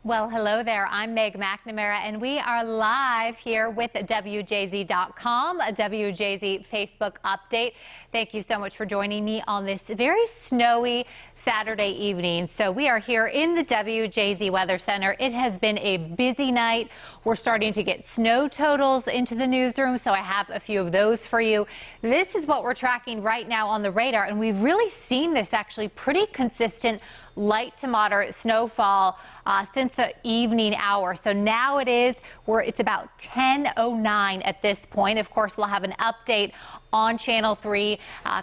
Well, hello there. I'm Meg McNamara, and we are live here with WJZ.com, a WJZ Facebook update. Thank you so much for joining me on this very snowy Saturday evening. So we are here in the WJZ Weather Center. It has been a busy night. We're starting to get snow totals into the newsroom, so I have a few of those for you. This is what we're tracking right now on the radar, and we've really seen this actually pretty consistent light to moderate snowfall since the evening hour. So now it's about 10:09 at this point. Of course, we'll have an update on Channel 3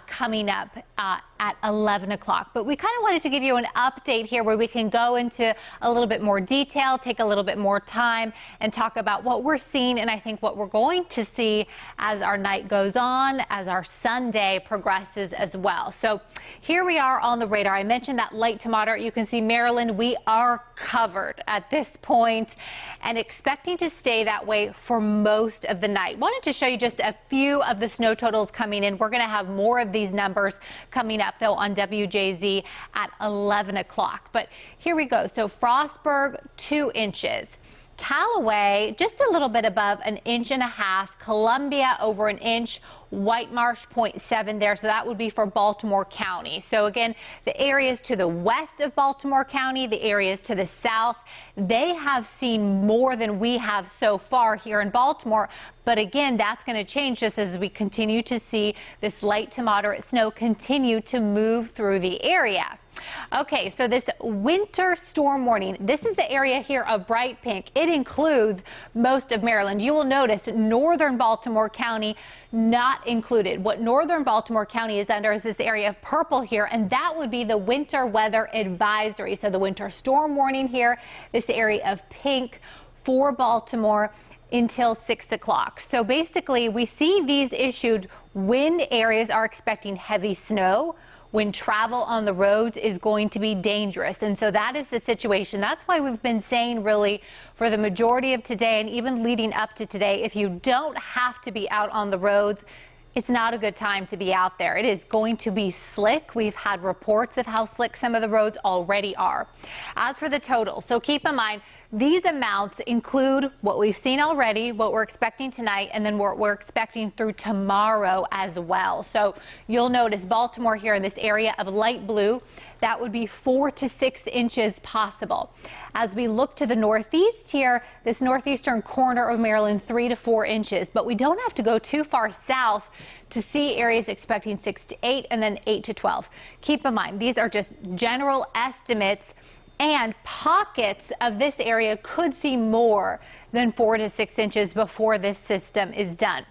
coming up at 11 o'clock. But we kind of wanted to give you an update here where we can go into a little bit more detail, take a little bit more time, and talk about what we're seeing and I think what we're going to see as our night goes on, as our Sunday progresses as well. So here we are on the radar. I mentioned that light to moderate. You can see Maryland, we are covered at this point and expecting to stay that way for most of the night. Wanted to show you just a few of the snow totals coming in. We're going to have more of these numbers coming up though on WJZ at 11 o'clock. But here we go. So Frostburg, 2 inches. Callaway, just a little bit above 1.5 inches. Columbia, over 1 inch. White Marsh, 0.7 there, so that would be for Baltimore County. So again, the areas to the west of Baltimore County, the areas to the south, they have seen more than we have so far here in Baltimore. But again, that's going to change just as we continue to see this light to moderate snow continue to move through the area. Okay, so this winter storm warning, this is the area here of bright pink. It includes most of Maryland. You will notice northern Baltimore County not included. What northern Baltimore County is under is this area of purple here, and that would be the winter weather advisory. So the winter storm warning here, this area of pink for Baltimore until 6 o'clock. So basically we see these issued when areas are expecting heavy snow, when travel on the roads is going to be dangerous. And so that is the situation. That's why we've been saying really for the majority of today and even leading up to today, if you don't have to be out on the roads, it's not a good time to be out there. It is going to be slick. We've had reports of how slick some of the roads already are. As for the total, so keep in mind, these amounts include what we've seen already, what we're expecting tonight, and then what we're expecting through tomorrow as well. So you'll notice Baltimore here in this area of light blue, that would be 4 to 6 inches possible. As we look to the northeast here, this northeastern corner of Maryland, 3 to 4 inches. But we don't have to go too far south to see areas expecting 6 to 8 and then 8 to 12. Keep in mind, these are just general estimates, and pockets of this area could see more than 4 to 6 inches before this system is done.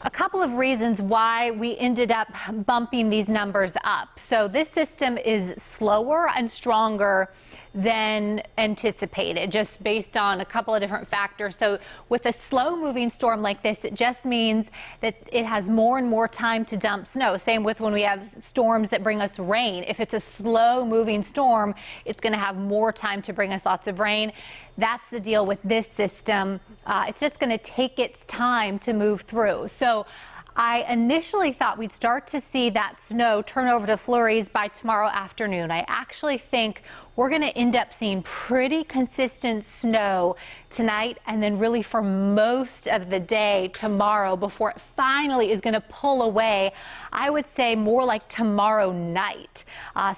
A couple of reasons why we ended up bumping these numbers up. So this system is slower and stronger than anticipated, just based on a couple of different factors. So with a slow moving storm like this, it just means that it has more and more time to dump snow. Same with when we have storms that bring us rain. If it's a slow moving storm, it's going to have more time to bring us lots of rain. That's the deal with this system. It's just going to take its time to move through. So I initially thought we'd start to see that snow turn over to flurries by tomorrow afternoon. I actually think we're going to end up seeing pretty consistent snow tonight and then really for most of the day tomorrow before it finally is going to pull away. I would say more like tomorrow night.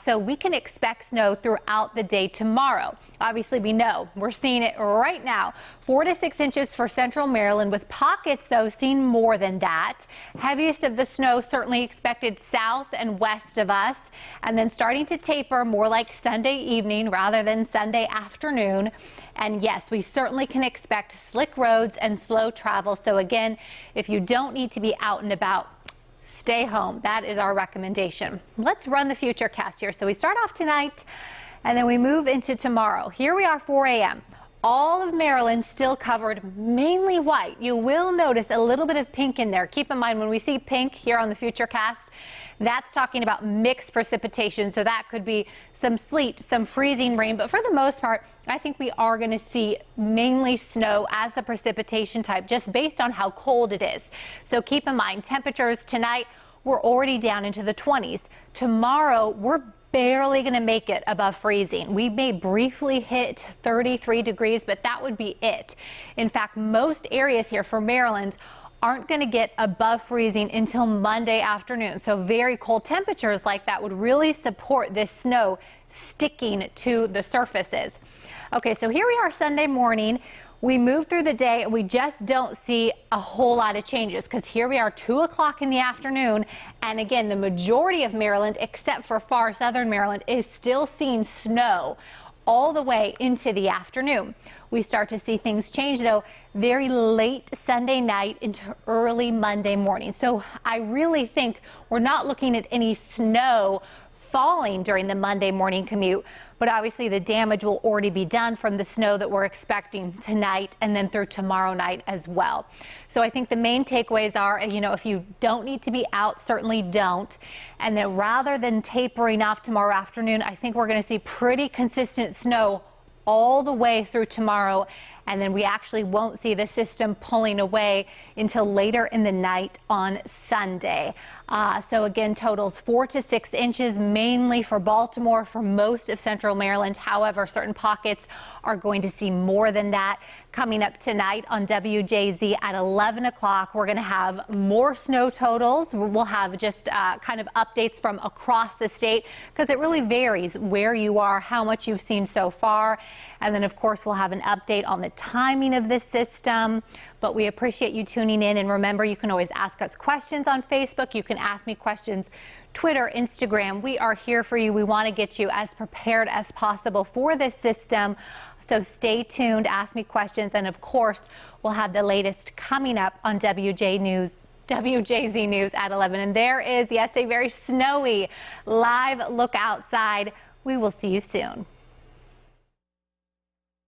So we can expect snow throughout the day tomorrow. Obviously, we know we're seeing it right now. 4 to 6 inches for central Maryland, with pockets, though, seeing more than that. Heaviest of the snow certainly expected south and west of us, and then starting to taper more like Sunday evening rather than Sunday afternoon. And yes, we certainly can expect slick roads and slow travel. So again, if you don't need to be out and about, stay home. That is our recommendation. Let's run the Futurecast here. So we start off tonight and then we move into tomorrow. Here we are, 4 a.m. All of Maryland still covered, mainly white. You will notice a little bit of pink in there. Keep in mind, when we see pink here on the Futurecast, that's talking about mixed precipitation. So that could be some sleet, some freezing rain. But for the most part, I think we are going to see mainly snow as the precipitation type, just based on how cold it is. So keep in mind, temperatures tonight, we're already down into the 20s. Tomorrow, we're barely going to make it above freezing. We may briefly hit 33 degrees, but that would be it. In fact, most areas here for Maryland aren't going to get above freezing until Monday afternoon. So very cold temperatures like that would really support this snow sticking to the surfaces. Okay, so here we are Sunday morning. We move through the day and we just don't see a whole lot of changes because here we are 2 o'clock in the afternoon. And again, the majority of Maryland, except for far southern Maryland, is still seeing snow all the way into the afternoon. We start to see things change, though, very late Sunday night into early Monday morning. So I really think we're not looking at any snow falling during the Monday morning commute, but obviously the damage will already be done from the snow that we're expecting tonight and then through tomorrow night as well. So I think the main takeaways are, if you don't need to be out, certainly don't. And then rather than tapering off tomorrow afternoon, I think we're going to see pretty consistent snow all the way through tomorrow, and then we actually won't see the system pulling away until later in the night on Sunday. So again, totals 4 to 6 inches, mainly for Baltimore, for most of central Maryland. However, certain pockets are going to see more than that. Coming up tonight on WJZ at 11 o'clock, we're going to have more snow totals. We'll have just kind of updates from across the state because it really varies where you are, how much you've seen so far. And then, of course, we'll have an update on the timing of this system. But we appreciate you tuning in. And remember, you can always ask us questions on Facebook. You can ask me questions, Twitter, Instagram. We are here for you. We want to get you as prepared as possible for this system. So stay tuned, ask me questions. And of course, we'll have the latest coming up on WJZ News at 11. And there is, yes, a very snowy live look outside. We will see you soon.